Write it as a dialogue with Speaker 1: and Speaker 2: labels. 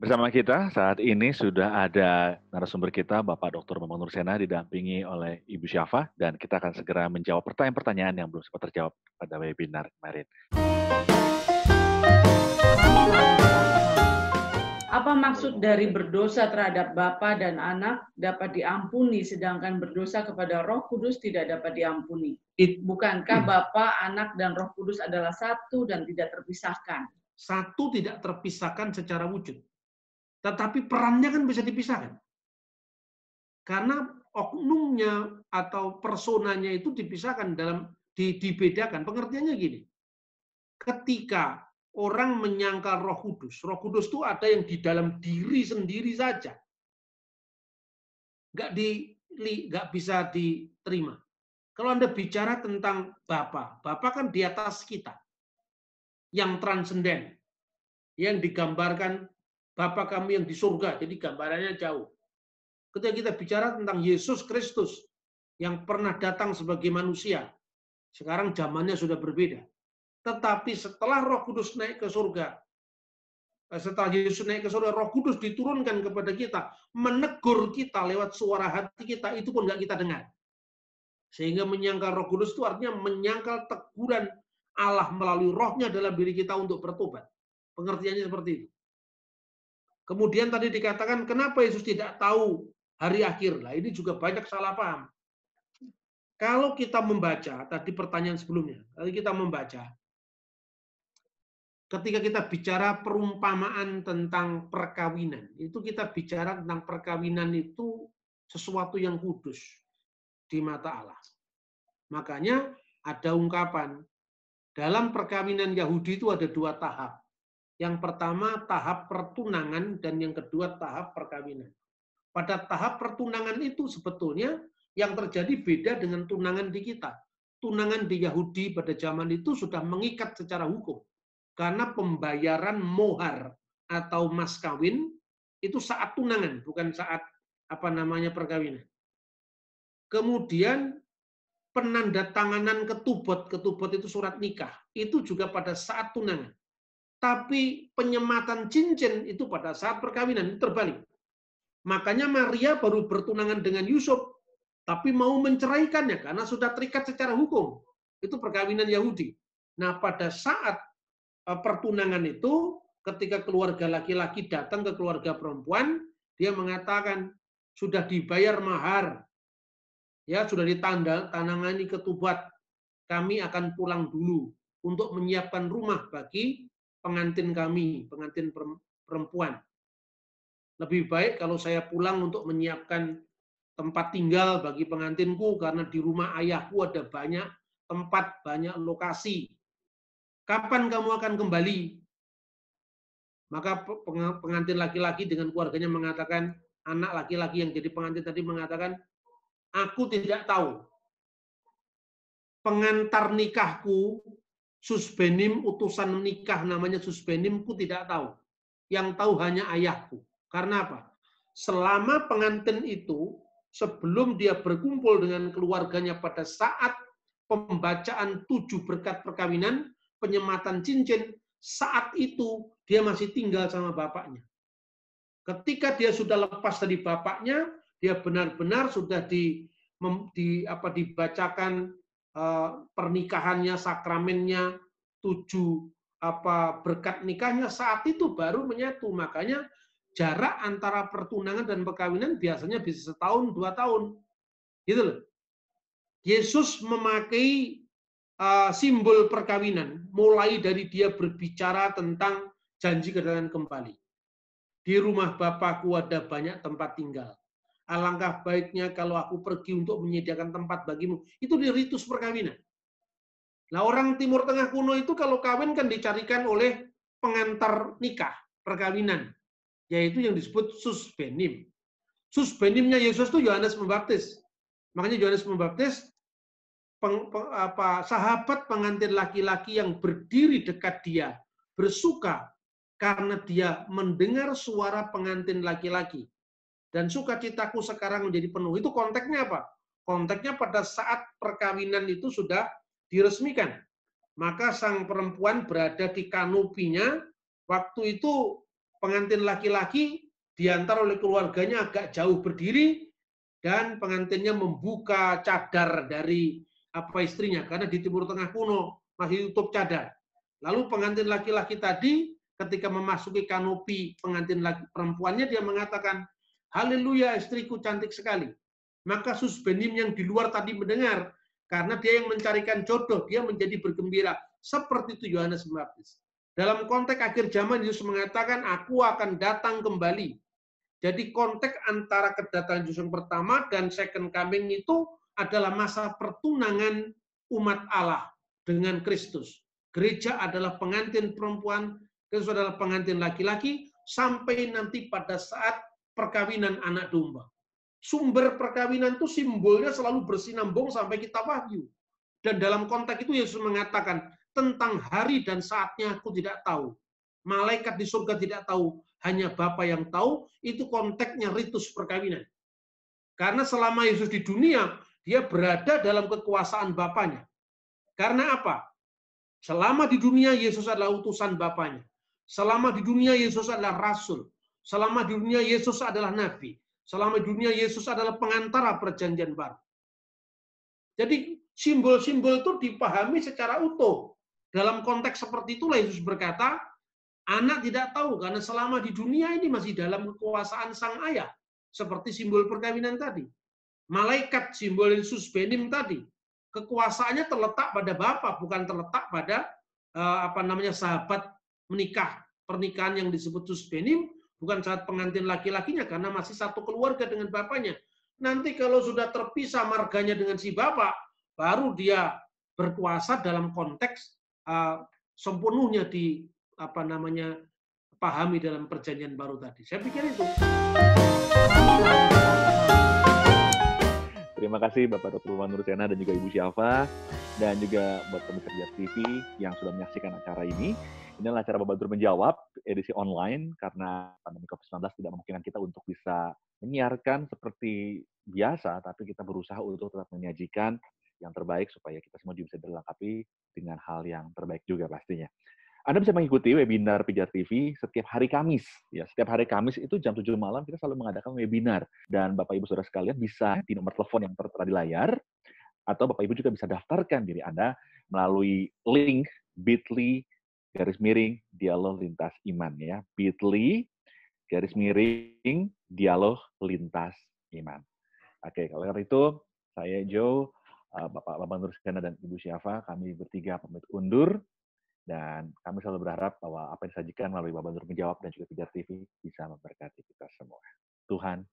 Speaker 1: Bersama kita saat ini sudah ada narasumber kita, Bapak Dr. Bambang Nursena, didampingi oleh Ibu Syafa, dan kita akan segera menjawab pertanyaan-pertanyaan yang belum sempat terjawab pada webinar kemarin.
Speaker 2: Apa maksud dari berdosa terhadap bapa dan anak dapat diampuni, sedangkan berdosa kepada Roh Kudus tidak dapat diampuni? Bukankah Bapa, Anak, dan Roh Kudus adalah satu dan tidak terpisahkan?
Speaker 3: Satu tidak terpisahkan secara wujud. Tetapi perannya kan bisa dipisahkan. Karena oknumnya atau personanya itu dipisahkan dibedakan. Pengertiannya gini. Ketika orang menyangkal Roh Kudus itu ada yang di dalam diri sendiri saja. Nggak bisa diterima. Kalau Anda bicara tentang Bapa kan di atas kita. Yang transenden. Yang digambarkan Bapa kami yang di surga, jadi gambarannya jauh. Ketika kita bicara tentang Yesus Kristus yang pernah datang sebagai manusia, sekarang zamannya sudah berbeda. Tetapi setelah Roh Kudus naik ke surga, setelah Yesus naik ke surga, Roh Kudus diturunkan kepada kita, menegur kita lewat suara hati kita, itu pun nggak kita dengar. Sehingga menyangkal Roh Kudus itu artinya menyangkal teguran Allah melalui rohnya dalam diri kita untuk bertobat. Pengertiannya seperti itu. Kemudian tadi dikatakan, kenapa Yesus tidak tahu hari akhir? Nah, ini juga banyak salah paham. Kalau kita membaca, tadi pertanyaan sebelumnya, tadi kita membaca, ketika kita bicara perumpamaan tentang perkawinan, itu kita bicara tentang perkawinan itu sesuatu yang kudus di mata Allah. Makanya ada ungkapan, dalam perkawinan Yahudi itu ada dua tahap. Yang pertama tahap pertunangan dan yang kedua tahap perkawinan. Pada tahap pertunangan itu sebetulnya yang terjadi beda dengan tunangan di kita. Tunangan di Yahudi pada zaman itu sudah mengikat secara hukum. Karena pembayaran mohar atau mas kawin itu saat tunangan, bukan saat perkawinan. Kemudian penandatanganan ketubot itu surat nikah, itu juga pada saat tunangan. Tapi penyematan cincin itu pada saat perkawinan, itu terbalik. Makanya Maria baru bertunangan dengan Yusuf, tapi mau menceraikannya karena sudah terikat secara hukum. Itu perkawinan Yahudi. Nah, pada saat pertunangan itu, ketika keluarga laki-laki datang ke keluarga perempuan, dia mengatakan, sudah dibayar mahar, ya sudah ditandatangani ketubah, kami akan pulang dulu untuk menyiapkan rumah bagi pengantin kami, pengantin perempuan. Lebih baik kalau saya pulang untuk menyiapkan tempat tinggal bagi pengantinku, karena di rumah ayahku ada banyak tempat, banyak lokasi. Kapan kamu akan kembali? Maka pengantin laki-laki dengan keluarganya mengatakan, anak laki-laki yang jadi pengantin tadi mengatakan, aku tidak tahu. Pengantar nikahku, susbenim, utusan nikah namanya susbenimku tidak tahu. Yang tahu hanya ayahku. Karena apa? Selama pengantin itu, sebelum dia berkumpul dengan keluarganya pada saat pembacaan 7 berkat perkawinan, penyematan cincin, saat itu dia masih tinggal sama bapaknya. Ketika dia sudah lepas dari bapaknya, dia benar-benar sudah dibacakan pernikahannya, sakramennya, 7 berkat nikahnya, saat itu baru menyatu. Makanya jarak antara pertunangan dan perkawinan biasanya bisa 1 tahun, 2 tahun. Gitu loh. Yesus memakai simbol perkawinan, mulai dari dia berbicara tentang janji kedatangan kembali. Di rumah Bapakku ada banyak tempat tinggal. Alangkah baiknya kalau aku pergi untuk menyediakan tempat bagimu. Itu di ritus perkawinan. Nah, orang Timur Tengah kuno itu kalau kawin kan dicarikan oleh pengantar nikah, perkawinan. Yaitu yang disebut susbenim. Susbenimnya Yesus itu Yohanes Pembaptis. Makanya Yohanes Pembaptis, sahabat pengantin laki-laki yang berdiri dekat dia, bersuka karena dia mendengar suara pengantin laki-laki. Dan sukacitaku sekarang menjadi penuh. Itu konteksnya apa? Konteksnya pada saat perkawinan itu sudah diresmikan. Maka sang perempuan berada di kanopinya. Waktu itu pengantin laki-laki diantar oleh keluarganya agak jauh berdiri, dan pengantinnya membuka cadar dari istrinya, karena di Timur Tengah kuno masih tutup cadar. Lalu pengantin laki-laki tadi ketika memasuki kanopi pengantin perempuannya, dia mengatakan, haleluya, istriku cantik sekali. Maka Susbenim yang di luar tadi mendengar, karena dia yang mencarikan jodoh, dia menjadi bergembira. Seperti itu Yohanes Pembaptis. Dalam konteks akhir zaman, Yesus mengatakan, aku akan datang kembali. Jadi konteks antara kedatangan Yesus yang pertama dan second coming itu adalah masa pertunangan umat Allah dengan Kristus. Gereja adalah pengantin perempuan, Kristus adalah pengantin laki-laki, sampai nanti pada saat perkawinan anak domba. Sumber perkawinan itu simbolnya selalu bersinambung sampai kitab Wahyu. Dan dalam konteks itu Yesus mengatakan, tentang hari dan saatnya aku tidak tahu. Malaikat di surga tidak tahu, hanya Bapa yang tahu. Itu konteksnya ritus perkawinan. Karena selama Yesus di dunia, dia berada dalam kekuasaan Bapanya. Karena apa? Selama di dunia Yesus adalah utusan Bapanya. Selama di dunia Yesus adalah rasul. Selama di dunia Yesus adalah nabi. Selama di dunia Yesus adalah pengantara perjanjian baru. Jadi simbol-simbol itu dipahami secara utuh. Dalam konteks seperti itulah Yesus berkata, anak tidak tahu karena selama di dunia ini masih dalam kekuasaan sang ayah. Seperti simbol perkawinan tadi. Malaikat simbol Susbenim tadi. Kekuasaannya terletak pada Bapa, bukan terletak pada sahabat menikah. Pernikahan yang disebut Susbenim bukan saat pengantin laki-lakinya karena masih satu keluarga dengan bapaknya. Nanti kalau sudah terpisah marganya dengan si bapak, baru dia berkuasa dalam konteks sepenuhnya pahami dalam perjanjian baru tadi. Saya pikir itu.
Speaker 1: Terima kasih Bapak Dr. Bapak Nursena dan juga Ibu Syafa, dan juga buat pemirsa Bijar TV yang sudah menyaksikan acara ini. Ini adalah acara Bapak Dr. Menjawab, edisi online, karena pandemi COVID-19 tidak memungkinkan kita untuk bisa menyiarkan seperti biasa, tapi kita berusaha untuk tetap menyajikan yang terbaik supaya kita semua juga bisa dilengkapi dengan hal yang terbaik juga pastinya. Anda bisa mengikuti webinar Pijar TV setiap hari Kamis. Ya, setiap hari Kamis itu jam 7 malam kita selalu mengadakan webinar. Dan Bapak Ibu Saudara sekalian bisa di nomor telepon yang tertera di layar, atau Bapak Ibu juga bisa daftarkan diri Anda melalui link bit.ly/dialog lintas iman, ya. bit.ly/dialog lintas iman. Oke, kalau karena itu saya Joe, Bapak Nursena dan Ibu Syafa, kami bertiga pamit undur. Dan kami selalu berharap bahwa apa yang disajikan melalui Bapak Nur Menjawab dan juga Pijar TV bisa memberkati kita semua. Tuhan